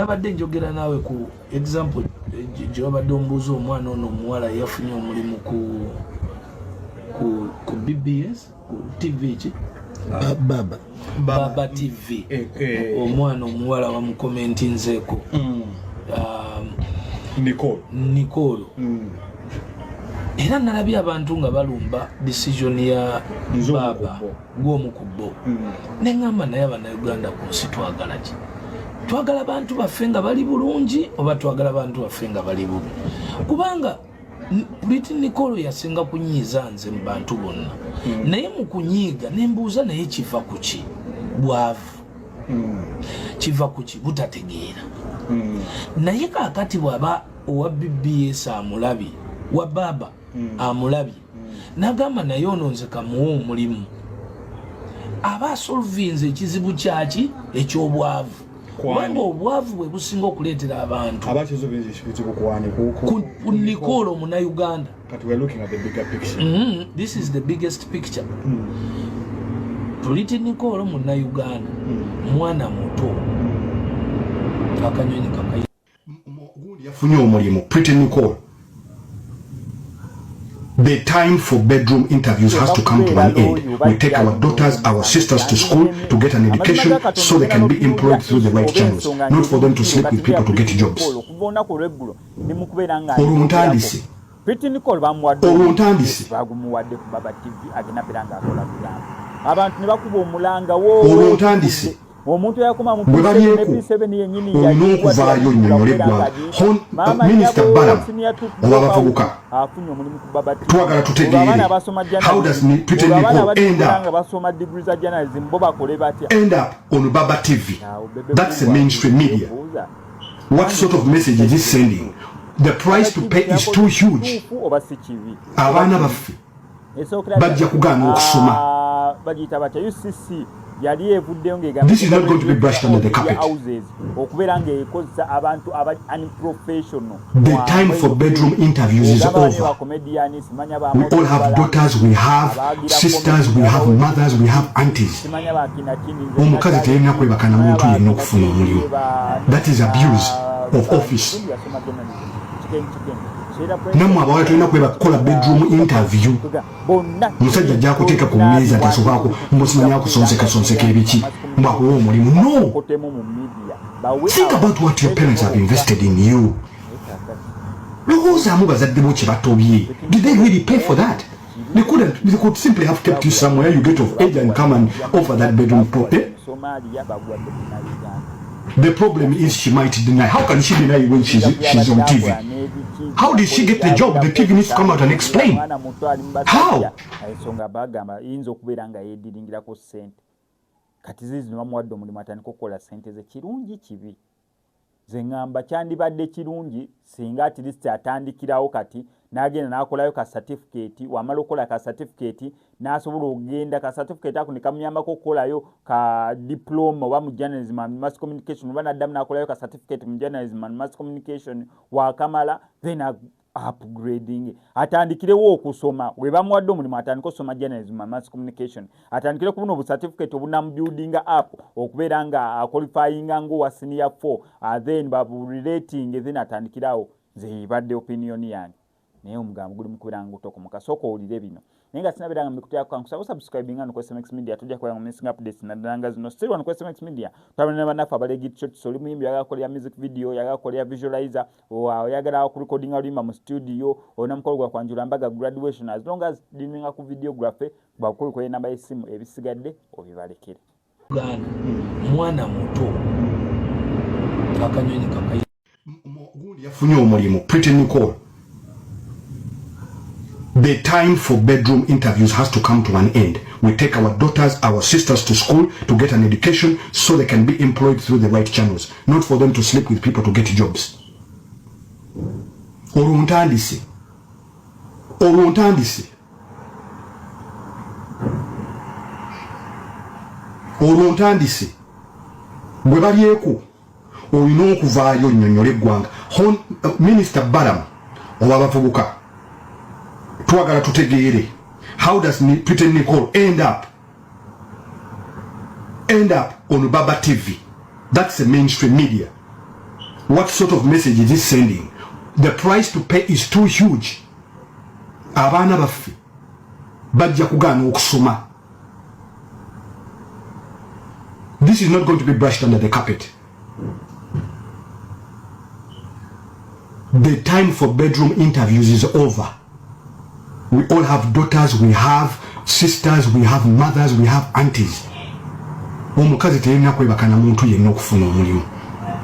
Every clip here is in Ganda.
nabadde njogera naawe ku example gyobadde ombuuza omwana ono omuwala yafunye omulimu ku BBS ku TV ki Baba TV omwana omuwala wamukomentinzeeko Nicole era nalabye abantu nga balumba decision ya Baba gw'omukubbo neŋŋamba naye Abannayuganda ku nsi twagala ki? Twagala bantu baffe nga bali bulungi oba twagala bantu baffe nga bali bubi? Kubanga Pretty Nicole yasinga kunyiiza nze mu bantu bonna naye mu kunyiiga nembuuza naye kiva ku ki? Bwavu kiva ku ki? Butategeera. Naye kaakati bw'aba owa BBS amulabye wa Baba amulabye n'agamba naye ono nze kamuwa omulimu aba asolvinze ekizibu kyaki eky'obwavu. Kubanga obwavu bwe businga okuleetera abantu ku Nicole Omunnayuganda. This is the biggest picture. Pretty Nicole Omunnayuganda mwana muto akanyonyi kakayi yafunye omulimu. Pretty Nicole, the time for bedroom interviews has to come to an end. We take our daughters, our sisters to school to get an education so they can be employed through the right channels, not for them to sleep with people to get jobs. Oluntandise. Oluntandise. Oluntandise. Omuntu yakoma mu P7 yenyini ya okuvaayo nnyonnyole eggwanga. Minister Balam owabavubuka afunye omulimu ku Baba TV. Twagala tutegeere how does Pretty Nicole end up basoma degrees za journalism bo bakole batya end up on Baba TV? That's the mainstream media. What sort of message is it sending? The price to pay is too huge. Abaana baffe bajja kugaana okusoma. Bagiyita batya UCC. This is not going to be brushed under the carpet. The time for bedroom interviews is over. We all have daughters, we have sisters, we have mothers, we have aunties. That is abuse of office. Namwe abawala tulina kweba kukola bedroom interview. Musajja ajja kuteeka ku mmeeza tasobaako mbusimanya kusonseka ebiki mbakuwa omulimu. No. Think about what your parents have invested in you. Lowoozaamu bazadde bo kye batobye. Did they really pay for that? They could simply have kept you somewhere, you get of age and come and offer that bedroom property. The problem is she might deny. How can she deny when she's on TV? How did she get the job? The TV needs to come out and explain. How? Zengamba kyandibadde kirungi singa at least atandikirawo kati n'agenda n'akolayo ka certificate wamala okola ka certificate n'asobola okugenda ka certificate ako ne kamuyambako okukolayo ka diploma oba mu journalism and mass communication oba n'addamu n'akolayo ka certificate mu journalism and mass communication wakamala then upgrading atandikirewo okusoma we bamuwadde omulimu atandika okusoma journalism and mass communication atandikire kubuna obu certificate obunamu building up okubeera nga qualifying ngo wa senior 4 then babu relating then atandikirawo nze ibadde opinion yange naye omugambo guli mukubira ngo tokomuka soko olire bino nenga sinabiranga mikutu kankusaba subscribing and SMX Media tujja kwa missing updates na ndanga zino still on SMX Media twabana banafa balegi short soli muyimbi yagakolya music video yagakolya visualizer oyagala ku recording alima mu studio ona mukolo gwa kwanjula mbaga graduation as long as dininga ku videography bakulu ko namba y'esimu ebisigadde obibalekere mwana muto akanyonyi kakayi gundi yafunye omulimu. Pretty Nicole, the time for bedroom interviews has to come to an end. We take our daughters, our sisters to school to get an education so they can be employed through the right channels, not for them to sleep with people to get jobs. Oluntandise. Oluntandise. Oluntandise. Bwe balyeku olina okuvaayo nnyonnyole eggwanga. Minister Balam owabavubuka twagala tutegeere how does Pretty Nicole end up on Baba TV? That's the mainstream media. what sort of message is this sending? The price to pay is too huge. Abaana baffe bajja kugaana okusoma. This is not going to be brushed under the carpet. The time for bedroom interviews is over. We all have daughters, we have sisters, we have mothers, we have aunties. Omukazi terina kwebaka na muntu yenna okufuna omulimu.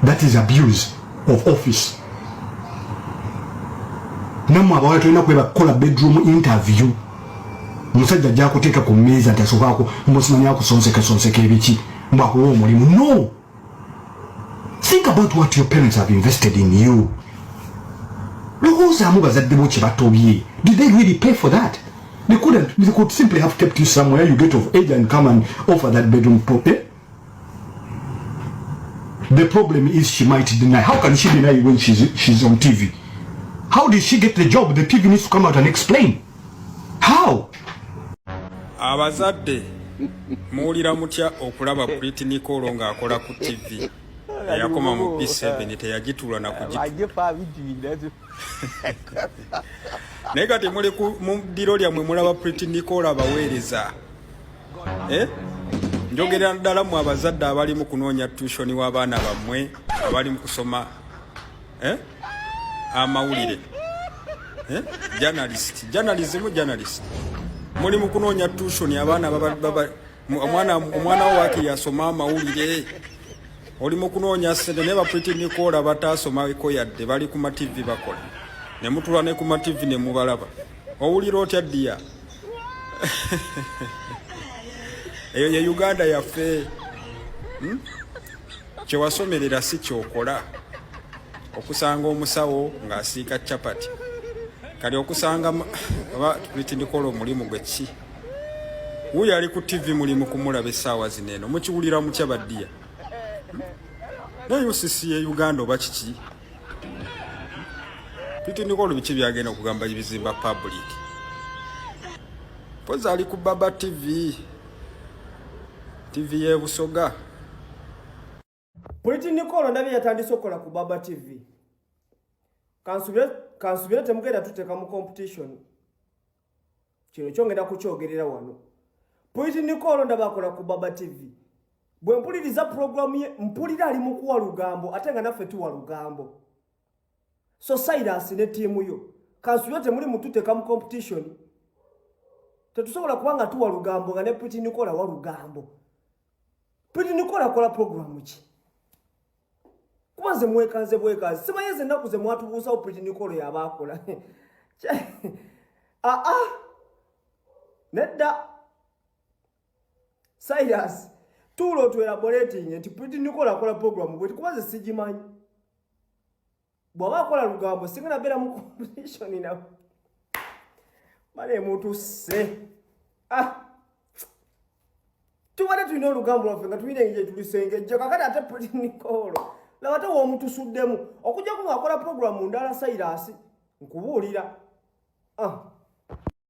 That is abuse of office. Namwe abawala tulina kwebaka kukola bedroom interview. Musajja ajja kuteeka ku mmeeza nti asookako mbusimanya kusonseka ebiki mbakuwa omulimu. No! Think about what your parents have invested in you. Lowooza bazadde bo kye batobye. Did they really pay for that? They could simply have kept you somewhere, you get of age and come and offer that bedroom property. The problem is she might deny. How can she deny when she's on TV? How did she get the job? The TV needs to come out and explain. How? Abazadde muwulira mutya okulaba Pretty Nicole ng'akola ku TV. Yakoma mu B7 teyagitula na kugipa. Naye kati muli mu ddiro lyamwe mulaba Pretty Nicole abaweereza. Njogera ddala mu abazadde abali mu kunoonya tuition w'abaana bammwe abali mu kusoma amawulire. Journalist. Muli mu kunoonya tuition abaana omwana wo wakiri asoma amawulire. Oli mu kunoonya ssente ne ba Pretty Nicole abataasomako yadde bali ku ma TV bakola. Ne mutula ne ku ma TV ne mubalaba. Owulira otya ddiya? Eyo ye Uganda yaffe. Kye wasomerera si kyokola. Okusanga omusawo ng'asiika chapati. Kali okusanga Pretty Nicole omulimu gwe ki? Wuyo ali ku TV mulimu kumulaba essaawa zineeno. Mukiwulira mutya baddiya? Nayo sisi ye Uganda oba kiki? Pretty Nicole biki byagenda okugamba ebizimba public. Poza ali ku Baba TV. TV ye Busoga. Pretty Nicole ndabi yatandise okola ku Baba TV. Kansubira temugenda tuteka mu competition. Kino kyongera kukyogerera wano. Pretty Nicole ndaba akola ku Baba TV. Bwe mpuliriza program ye mpulira ali mu kuwa lugambo ate nga naffe tuwa lugambo. So Cyrus ne team yo kansubira temuli mututeka mu competition. Tetusobola kubanga tuwa lugambo nga ne Pretty Nicole wa lugambo. Pretty Nicole akola program ki? Kubanze mwekanze bwekazi. Simayeze nakuze mwatubuusawo Pretty Nicole yabakola. Nedda. Cyrus tulo tu elaborating nti Pretty Nicole akola program bwe kubanze sigimanyi. Bwaba akola lugambo singana bera mu competition na. Bale muntu se. Tubale tulina olugambo lwaffe nga tulina nje tulisengejja kakati ate Pretty Nicole. Lawate wo muntu suddemu okujja ku akola program ndala Cyrus nkubuulira.